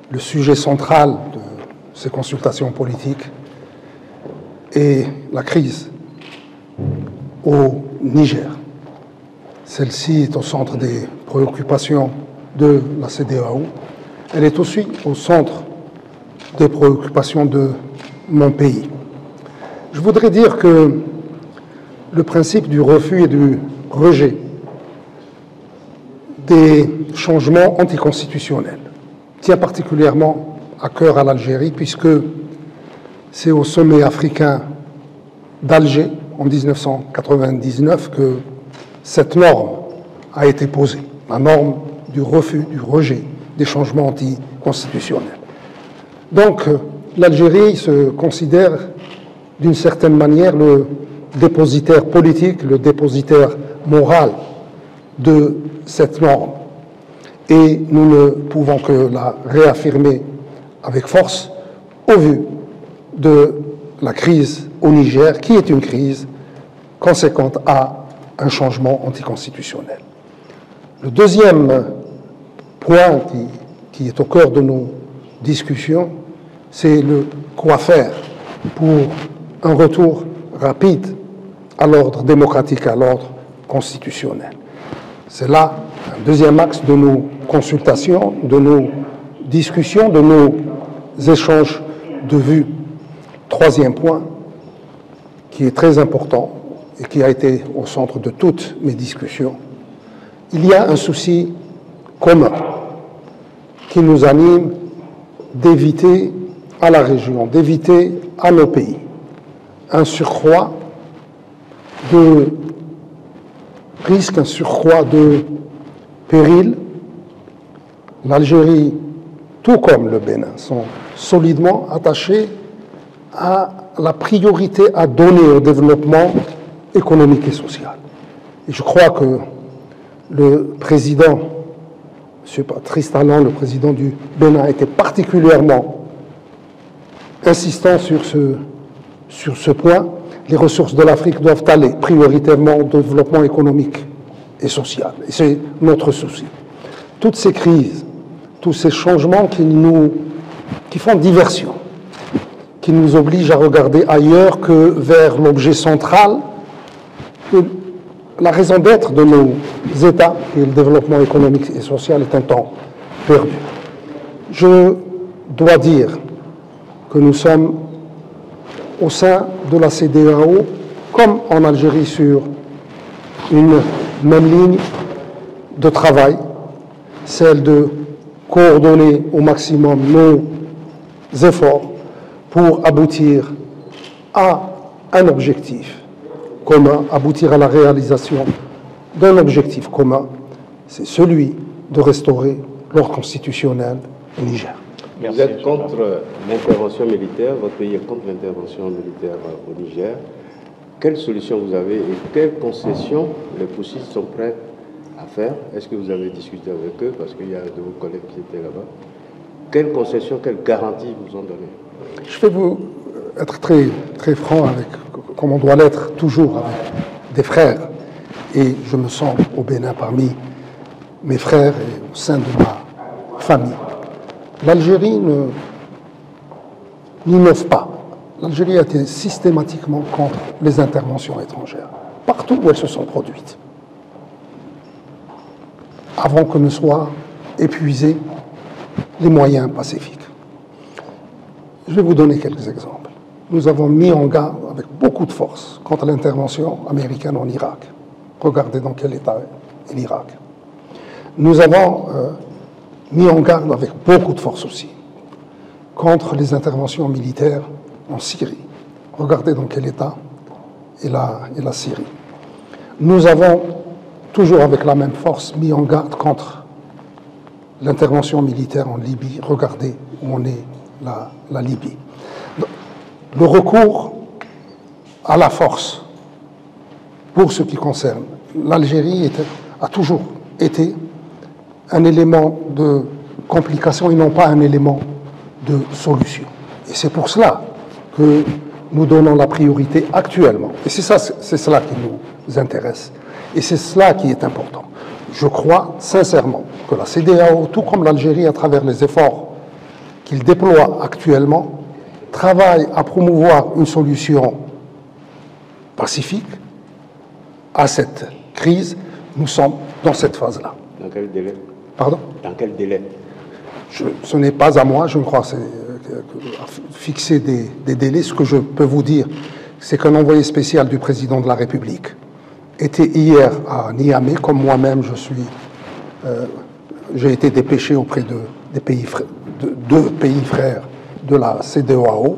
le sujet central de ces consultations politiques est la crise au Niger. Celle-ci est au centre des préoccupations de la CEDEAO. Elle est aussi au centre des préoccupations de mon pays. Je voudrais dire que le principe du refus et du rejet des changements anticonstitutionnels tient particulièrement à cœur à l'Algérie, puisque c'est au sommet africain d'Alger en 1999 que cette norme a été posée, la norme du refus, du rejet des changements anticonstitutionnels. Donc, l'Algérie se considère d'une certaine manière le dépositaire politique, le dépositaire moral de cette norme. Et nous ne pouvons que la réaffirmer avec force au vu de la crise au Niger, qui est une crise conséquente à un changement anticonstitutionnel. Le deuxième point qui est au cœur de nos discussions, c'est le quoi faire pour un retour rapide à l'ordre démocratique, à l'ordre constitutionnel. C'est là un deuxième axe de nos consultations, de nos discussions, de nos échanges de vues. Troisième point, qui est très important et qui a été au centre de toutes mes discussions, il y a un souci commun qui nous anime d'éviter à la région, d'éviter à nos pays un surcroît de risque, un surcroît de péril. L'Algérie, tout comme le Bénin, sont solidement attachés à la priorité à donner au développement économique et social. Et je crois que le président, M. Patrice Talon, le président du Bénin, était particulièrement insistant sur ce point. Les ressources de l'Afrique doivent aller prioritairement au développement économique et social. Et c'est notre souci. Toutes ces crises, tous ces changements qui font diversion, qui nous obligent à regarder ailleurs que vers l'objet central, la raison d'être de nos États et le développement économique et social est un temps perdu. Je dois dire que nous sommes au sein de la CEDEAO, comme en Algérie, sur une même ligne de travail, celle de coordonner au maximum nos efforts pour aboutir à un objectif commun, aboutir à la réalisation d'un objectif commun, c'est celui de restaurer l'ordre constitutionnel au Niger. Vous êtes contre l'intervention militaire, votre pays est contre l'intervention militaire au Niger. Quelle solution vous avez et quelles concessions les poussistes sont prêts à faire? Est-ce que vous avez discuté avec eux? Parce qu'il y a de vos collègues qui étaient là-bas. Quelles concessions, quelles garanties vous ont donné? Je vais vous être très, très franc, comme on doit l'être toujours avec des frères. Et je me sens au Bénin parmi mes frères et au sein de ma famille. L'Algérie n'innove pas. L'Algérie a été systématiquement contre les interventions étrangères, partout où elles se sont produites, avant que ne soient épuisés les moyens pacifiques. Je vais vous donner quelques exemples. Nous avons mis en garde avec beaucoup de force contre l'intervention américaine en Irak. Regardez dans quel état est l'Irak. Nous avons mis en garde avec beaucoup de force aussi contre les interventions militaires en Syrie. Regardez dans quel état est la Syrie. Nous avons, toujours avec la même force, mis en garde contre l'intervention militaire en Libye. Regardez où en est la Libye. Le recours à la force, pour ce qui concerne l'Algérie, a toujours été un élément de complication et non pas un élément de solution. Et c'est pour cela que nous donnons la priorité actuellement. Et c'est cela qui nous intéresse. Et c'est cela qui est important. Je crois sincèrement que la CEDEAO, tout comme l'Algérie, à travers les efforts qu'il déploie actuellement travaille à promouvoir une solution pacifique à cette crise. Nous sommes dans cette phase-là. Dans quel délai? Pardon? Dans quel délai? Ce n'est pas à moi, je crois, fixer des délais. Ce que je peux vous dire, c'est qu'un envoyé spécial du président de la République était hier à Niamey, comme moi-même j'ai été dépêché auprès de deux pays frères de la CEDEAO.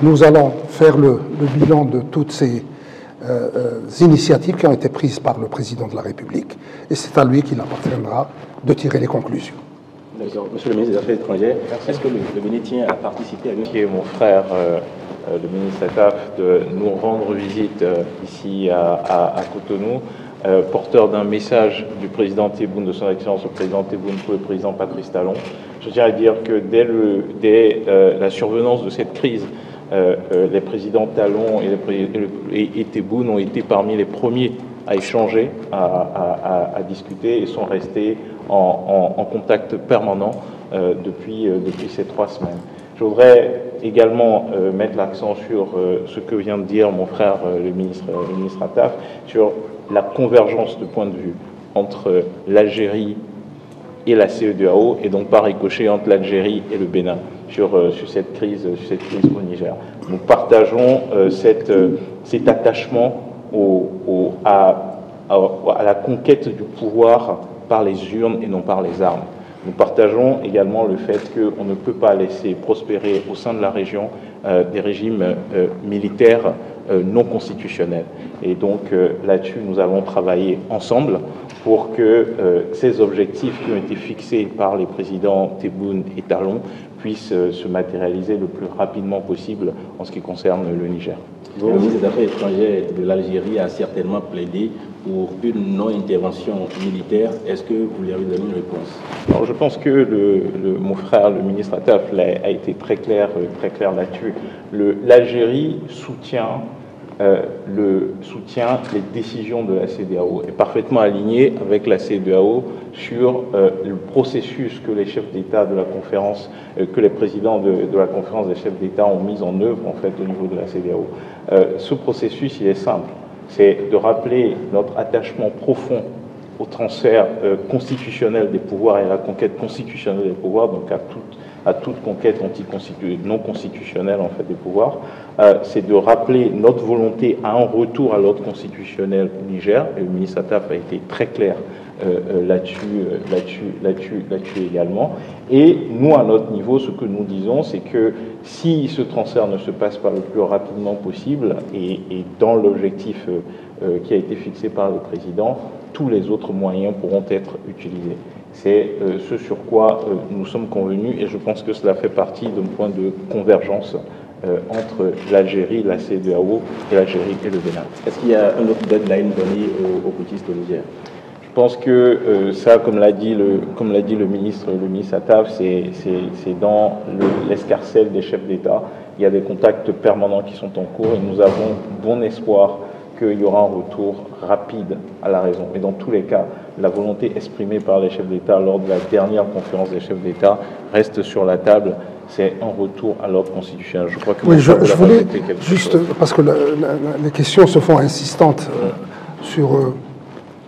Nous allons faire le bilan de toutes ces initiatives qui ont été prises par le président de la République, et c'est à lui qu'il appartiendra de tirer les conclusions. D'accord. Monsieur le ministre des Affaires étrangères, est-ce que le Bénin tient à participer à une... Qui est mon frère, le ministre Attaf, de nous rendre visite ici à Cotonou, porteur d'un message du président Tebboune, de son Excellence le président Tebboune, pour le président Patrice Talon. Je tiens à dire que dès la survenance de cette crise, les présidents Talon et Tebboune ont été parmi les premiers à échanger, à discuter, et sont restés en contact permanent depuis ces 3 semaines. Je voudrais également mettre l'accent sur ce que vient de dire mon frère, le ministre Attaf, sur la convergence de points de vue entre l'Algérie et la CEDEAO, et donc par ricochet entre l'Algérie et le Bénin sur cette crise au Niger. Nous partageons cet attachement à la conquête du pouvoir par les urnes et non par les armes. Nous partageons également le fait qu'on ne peut pas laisser prospérer au sein de la région des régimes militaires non constitutionnels. Et donc là-dessus, nous allons travailler ensemble pour que ces objectifs qui ont été fixés par les présidents Tebboune et Talon puissent se matérialiser le plus rapidement possible en ce qui concerne le Niger. Le ministre des Affaires étrangères de l'Algérie a certainement plaidé pour une non-intervention militaire. Est-ce que vous lui avez donné une réponse? Alors, je pense que mon frère, le ministre Attaf, a été très clair là-dessus. L'Algérie soutient les décisions de la CEDEAO, est parfaitement aligné avec la CEDEAO sur le processus que les chefs d'État de la conférence, que les présidents de la conférence des chefs d'État ont mis en œuvre en fait au niveau de la CEDEAO. Ce processus, il est simple, c'est de rappeler notre attachement profond au transfert constitutionnel des pouvoirs et à la conquête constitutionnelle des pouvoirs, donc à toute conquête non constitutionnelle en fait des pouvoirs, c'est de rappeler notre volonté à un retour à l'ordre constitutionnel au Niger. Et le ministre Attaf a été très clair là-dessus également. Et nous, à notre niveau, ce que nous disons, c'est que si ce transfert ne se passe pas le plus rapidement possible et dans l'objectif qui a été fixé par le président, tous les autres moyens pourront être utilisés. C'est ce sur quoi nous sommes convenus, et je pense que cela fait partie d'un point de convergence entre l'Algérie, la CEDEAO et l'Algérie et le Bénin. Est-ce qu'il y a un autre deadline donné aux putschistes au Niger? Je pense que ça, comme l'a dit le ministre Attaf, c'est dans l'escarcelle des chefs d'État. Il y a des contacts permanents qui sont en cours, et nous avons bon espoir qu'il y aura un retour rapide à la raison. Et dans tous les cas, la volonté exprimée par les chefs d'État lors de la dernière conférence des chefs d'État reste sur la table. C'est un retour à l'ordre constitutionnel. Je crois que oui, je voulais juste, parce que les questions se font insistantes sur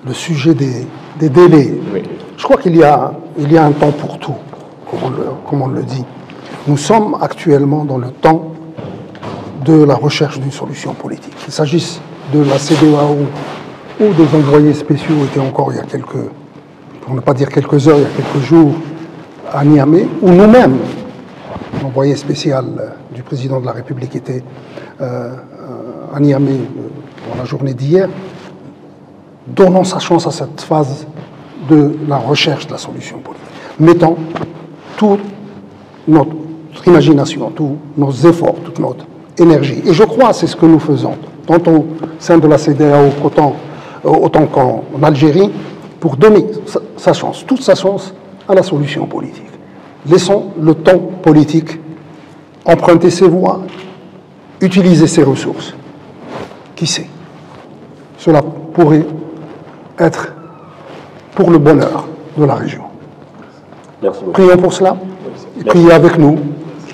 le sujet des délais. Oui. Je crois qu'il y a un temps pour tout, comme on le dit. Nous sommes actuellement dans le temps de la recherche d'une solution politique. Qu'il s'agisse de la CEDEAO ou des envoyés spéciaux étaient encore il y a pour ne pas dire quelques heures, il y a quelques jours à Niamey, ou nous-mêmes, l'envoyé spécial du président de la République était à Niamey dans la journée d'hier. Donnons sa chance à cette phase de la recherche de la solution politique. Mettons toute notre imagination, tous nos efforts, toute notre énergie. Et je crois que c'est ce que nous faisons, tant au sein de la CEDEAO autant qu'en Algérie, pour donner sa chance, toute sa chance à la solution politique. Laissons le temps politique emprunter ses voies, utiliser ses ressources. Qui sait? Cela pourrait être pour le bonheur de la région. Merci beaucoup. Prions pour cela. Merci. priez avec nous.